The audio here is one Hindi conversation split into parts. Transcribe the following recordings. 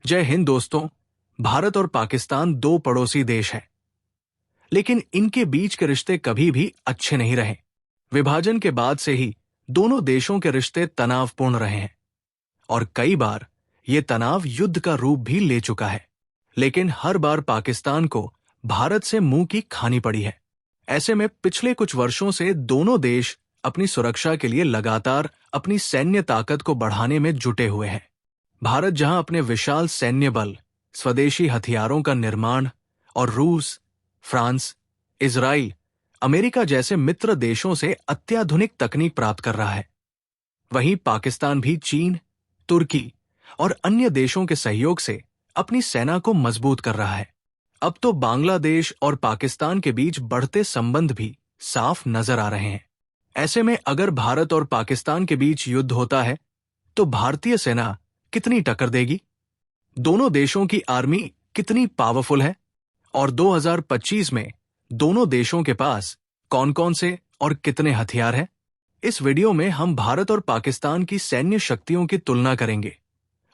जय हिंद दोस्तों। भारत और पाकिस्तान दो पड़ोसी देश हैं, लेकिन इनके बीच के रिश्ते कभी भी अच्छे नहीं रहे। विभाजन के बाद से ही दोनों देशों के रिश्ते तनावपूर्ण रहे हैं और कई बार ये तनाव युद्ध का रूप भी ले चुका है। लेकिन हर बार पाकिस्तान को भारत से मुंह की खानी पड़ी है। ऐसे में पिछले कुछ वर्षों से दोनों देश अपनी सुरक्षा के लिए लगातार अपनी सैन्य ताकत को बढ़ाने में जुटे हुए हैं। भारत जहां अपने विशाल सैन्य बल, स्वदेशी हथियारों का निर्माण और रूस, फ्रांस, इजराइल, अमेरिका जैसे मित्र देशों से अत्याधुनिक तकनीक प्राप्त कर रहा है, वहीं पाकिस्तान भी चीन, तुर्की और अन्य देशों के सहयोग से अपनी सेना को मजबूत कर रहा है। अब तो बांग्लादेश और पाकिस्तान के बीच बढ़ते संबंध भी साफ नजर आ रहे हैं। ऐसे में अगर भारत और पाकिस्तान के बीच युद्ध होता है तो भारतीय सेना कितनी टक्कर देगी? दोनों देशों की आर्मी कितनी पावरफुल है? और 2025 में दोनों देशों के पास कौन-कौन से और कितने हथियार हैं? इस वीडियो में हम भारत और पाकिस्तान की सैन्य शक्तियों की तुलना करेंगे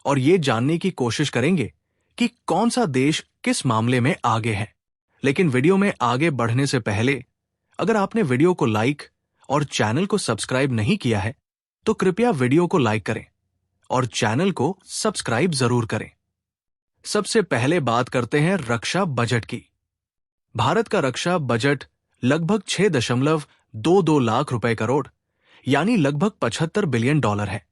और ये जानने की कोशिश करेंगे कि कौन सा देश किस मामले में आगे है। लेकिन वीडियो में आगे बढ़ने से पहले अगर आपने वीडियो को लाइक और चैनल को सब्सक्राइब नहीं किया है तो कृपया वीडियो को लाइक करें और चैनल को सब्सक्राइब जरूर करें। सबसे पहले बात करते हैं रक्षा बजट की। भारत का रक्षा बजट लगभग 6.22 लाख रुपए करोड़ यानी लगभग 75 बिलियन डॉलर है,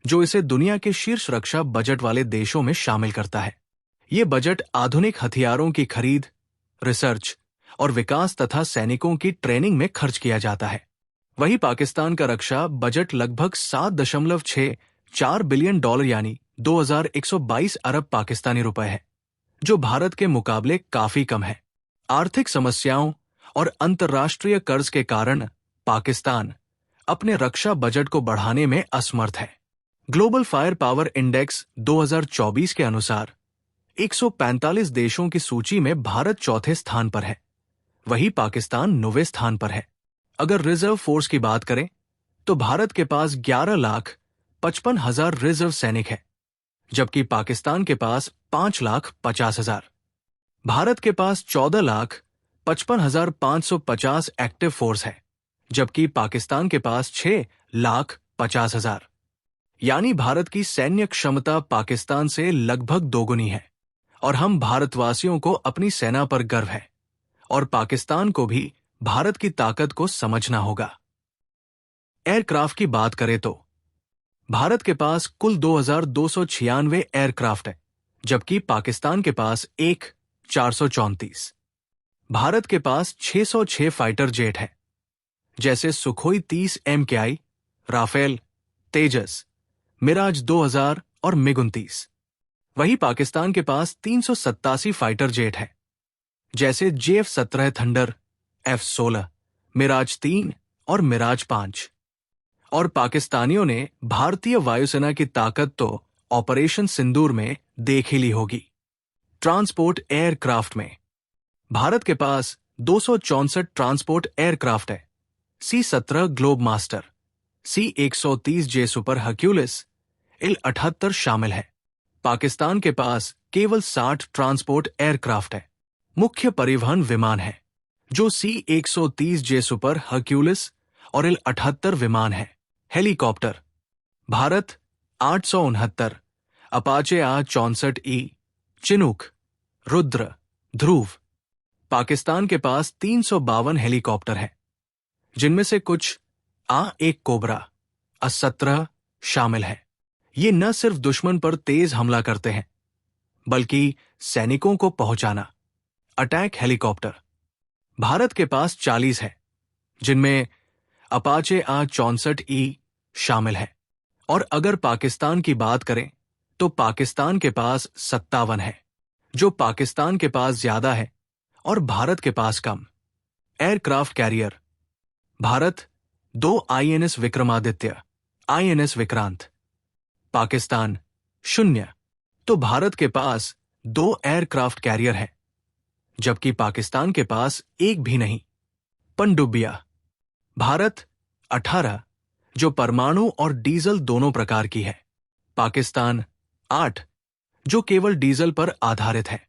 जो इसे दुनिया के शीर्ष रक्षा बजट वाले देशों में शामिल करता है। ये बजट आधुनिक हथियारों की खरीद, रिसर्च और विकास तथा सैनिकों की ट्रेनिंग में खर्च किया जाता है। वहीं पाकिस्तान का रक्षा बजट लगभग 7.64 बिलियन डॉलर यानी 2122 अरब पाकिस्तानी रुपए है, जो भारत के मुकाबले काफी कम है। आर्थिक समस्याओं और अंतर्राष्ट्रीय कर्ज के कारण पाकिस्तान अपने रक्षा बजट को बढ़ाने में असमर्थ है। ग्लोबल फायर पावर इंडेक्स 2024 के अनुसार 145 देशों की सूची में भारत चौथे स्थान पर है, वहीं पाकिस्तान 9वें स्थान पर है। अगर रिजर्व फोर्स की बात करें तो भारत के पास 11,55,000 रिजर्व सैनिक है, जबकि पाकिस्तान के पास 5,50,000। भारत के पास 14,55,550 एक्टिव फोर्स है, जबकि पाकिस्तान के पास 6,50,000। यानी भारत की सैन्य क्षमता पाकिस्तान से लगभग दोगुनी है और हम भारतवासियों को अपनी सेना पर गर्व है और पाकिस्तान को भी भारत की ताकत को समझना होगा। एयरक्राफ्ट की बात करें तो भारत के पास कुल 2,296 एयरक्राफ्ट है, जबकि पाकिस्तान के पास 434। भारत के पास 606 फाइटर जेट है, जैसे सुखोई 30 MKI, राफेल, तेजस, मिराज 2000 और मिग-29। वहीं पाकिस्तान के पास 387 फाइटर जेट है, जैसे JF-17 थंडर, F-16, मिराज 3 और मिराज 5। और पाकिस्तानियों ने भारतीय वायुसेना की ताकत तो ऑपरेशन सिंदूर में देख ही ली होगी। ट्रांसपोर्ट एयरक्राफ्ट में भारत के पास 264 ट्रांसपोर्ट एयरक्राफ्ट है। C-17 globe master, C-130J super Hercules, IL-78 शामिल है। पाकिस्तान के पास केवल 60 ट्रांसपोर्ट एयरक्राफ्ट है। मुख्य परिवहन विमान है, जो C-130J सुपर हर्क्यूलिस और IL-78 विमान है। Helicopter Bharat 869 Apache A-64E, Chinook, Rudra, Dhruv. Pakistan के पास 352 हेलीकॉप्टर है, जिनमें से कुछ A-1 कोबरा, A-17 शामिल है। ये न सिर्फ दुश्मन पर तेज हमला करते हैं, बल्कि सैनिकों को पहुंचाना। अटैक हेलीकॉप्टर भारत के पास 40 है, जिनमें अपाचे A-64E शामिल है। और अगर पाकिस्तान की बात करें तो पाकिस्तान के पास 57 है, जो पाकिस्तान के पास ज्यादा है और भारत के पास कम। Aircraft carrier Bharat 2 INS Vikramaditya, INS Vikrant. Pakistan 0, तो भारत के पास 2 एयरक्राफ्ट कैरियर है, जबकि पाकिस्तान के पास एक भी नहीं। पनडुब्बिया भारत 18, जो परमाणु और डीजल दोनों प्रकार की है। पाकिस्तान 8, जो केवल डीजल पर आधारित है।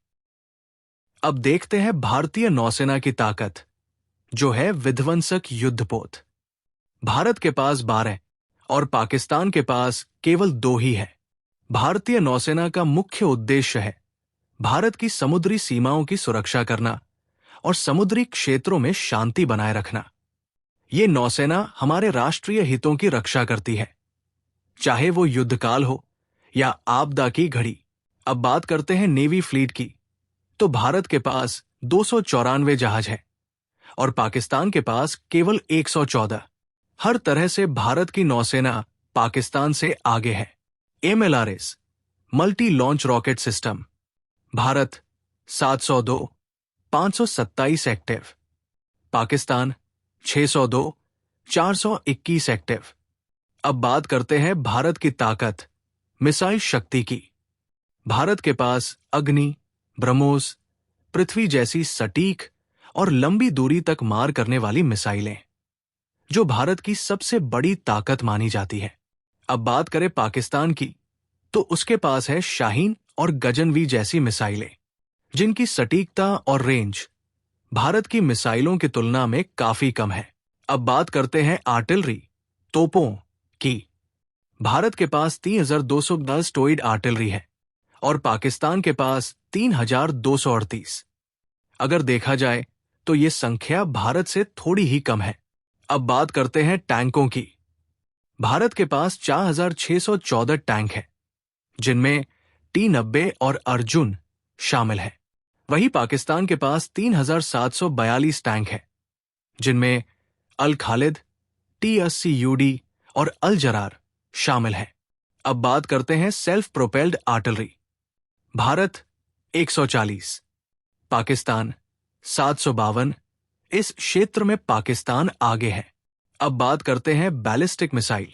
अब देखते हैं भारतीय नौसेना की ताकत, जो है विध्वंसक युद्धपोत। भारत के पास 12 और पाकिस्तान के पास केवल 2 ही है। भारतीय नौसेना का मुख्य उद्देश्य है भारत की समुद्री सीमाओं की सुरक्षा करना और समुद्री क्षेत्रों में शांति बनाए रखना। ये नौसेना हमारे राष्ट्रीय हितों की रक्षा करती है, चाहे वो युद्धकाल हो या आपदा की घड़ी। अब बात करते हैं नेवी फ्लीट की, तो भारत के पास 294 जहाज है और पाकिस्तान के पास केवल 114। हर तरह से भारत की नौसेना पाकिस्तान से आगे है। MLRS multi launch rocket system, Bharat 702, 527 active, Pakistan 602, 421 active. अब बात करते हैं भारत की ताकत, मिसाइल शक्ति की। भारत के पास अग्नि, ब्रह्मोस, पृथ्वी जैसी सटीक और लंबी दूरी तक मार करने वाली मिसाइलें, जो भारत की सबसे बड़ी ताकत मानी जाती है। अब बात करें पाकिस्तान की, तो उसके पास है शाहीन और गजनवी जैसी मिसाइलें, जिनकी सटीकता और रेंज भारत की मिसाइलों की तुलना में काफी कम है। अब बात करते हैं आर्टिलरी, तोपों की। भारत के पास 3210 टोइड आर्टिलरी है और पाकिस्तान के पास 3238। अगर देखा जाए तो ये संख्या भारत से थोड़ी ही कम है। अब बात करते हैं टैंकों की। भारत के पास 4614 टैंक है, जिनमें T-90 और अर्जुन शामिल है। वहीं पाकिस्तान के पास 3742 टैंक है, जिनमें अल खालिद, T-80UD और अल जरार शामिल है। अब बात करते हैं self propelled artillery. Bharat 140, Pakistan 752। इस क्षेत्र में पाकिस्तान आगे है। अब बात करते हैं बैलिस्टिक मिसाइल।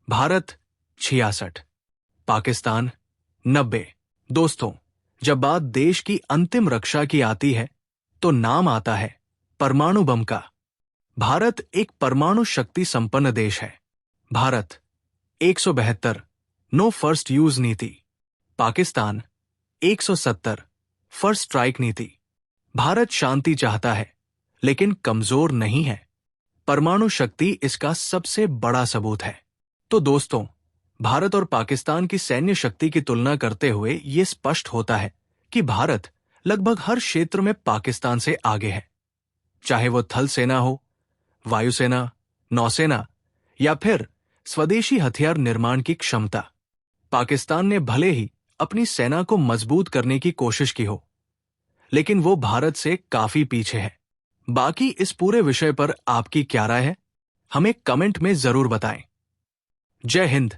भारत 66, पाकिस्तान 90। दोस्तों, जब बात देश की अंतिम रक्षा की आती है, तो नाम आता है परमाणु बम का। भारत एक परमाणु शक्ति संपन्न देश है। भारत 172, नो फर्स्ट यूज नीति। पाकिस्तान 170, फर्स्ट स्ट्राइक नीति। भारत शांति चाहता है, लेकिन कमजोर नहीं है। परमाणु शक्ति इसका सबसे बड़ा सबूत है। तो दोस्तों, भारत और पाकिस्तान की सैन्य शक्ति की तुलना करते हुए ये स्पष्ट होता है कि भारत लगभग हर क्षेत्र में पाकिस्तान से आगे है, चाहे वो थल सेना हो, वायुसेना, नौसेना या फिर स्वदेशी हथियार निर्माण की क्षमता। पाकिस्तान ने भले ही अपनी सेना को मजबूत करने की कोशिश की हो, लेकिन वो भारत से काफी पीछे है। बाकी इस पूरे विषय पर आपकी क्या राय है? हमें कमेंट में जरूर बताएं। जय हिंद।